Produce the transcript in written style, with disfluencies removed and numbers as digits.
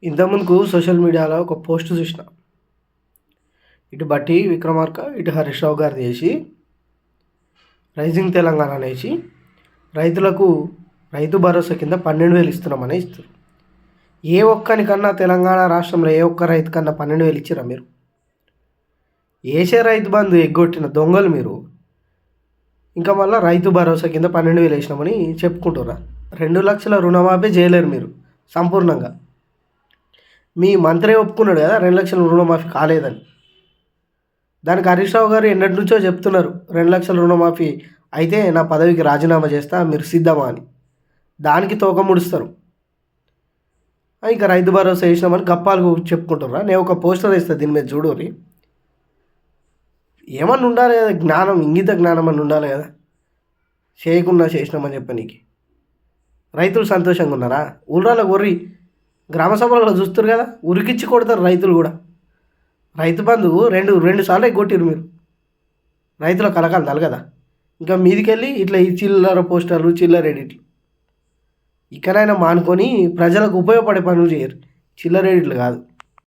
ఇంతకుముందుకు social మీడియాలో ఒక post చూసిన. ఇటు బట్టి విక్రమార్క, ఇటు హరీష్ రావు గారు చేసి రైజింగ్ తెలంగాణ అనేసి రైతులకు రైతు భరోసా కింద 12,000 ఇస్తున్నామని ఇస్తారు. ఏ ఒక్కనికన్నా తెలంగాణ రాష్ట్రంలో ఏ ఒక్క రైతు కన్నా 12,000 ఇచ్చిరా మీరు? ఏసే రైతు బంధు ఎగ్గొట్టిన దొంగలు మీరు. ఇంకా మళ్ళీ రైతు భరోసా కింద 12,000 వేసినామని చెప్పుకుంటురా. 2,00,000 రుణమాఫీ చేయలేరు మీరు సంపూర్ణంగా. మీ మంత్రి ఒప్పుకున్నాడు కదా 2,00,000 రుణమాఫీ కాలేదని. దానికి హరీష్ రావు గారు ఎన్నటి నుంచో చెప్తున్నారు 2,00,000 రుణమాఫీ అయితే నా పదవికి రాజీనామా చేస్తా, మీరు సిద్ధమా అని. దానికి తోక ముడుస్తారు. ఇంకా రైతు భరోసా వేసినామని గప్పాలు చెప్పుకుంటుర్రా. నేను ఒక పోస్టర్ వేస్తాను దీని మీద చూడరి. ఏమన్నా ఉండాలి కదా, జ్ఞానం, ఇంగిత జ్ఞానం అని ఉండాలి కదా. చేయకుండా చేసినామని చెప్పనీకి రైతులు సంతోషంగా ఉన్నారా? ఊళ్ళలో ఒర్రి గ్రామ సభలలో చూస్తారు కదా, ఉరికిచ్చి కొడతారు రైతులు కూడా. రైతు బంధు రెండు సార్లు కొట్టిరు మీరు. రైతుల కలకాలు తలగదా. ఇంకా మీదికెళ్ళి ఇట్లా ఈ చిల్లర పోస్టర్లు, చిల్లర ఎడిట్లు ఇకనైనా మానుకొని ప్రజలకు ఉపయోగపడే పనులు చేయరు. చిల్లర ఎడిట్లు కాదు.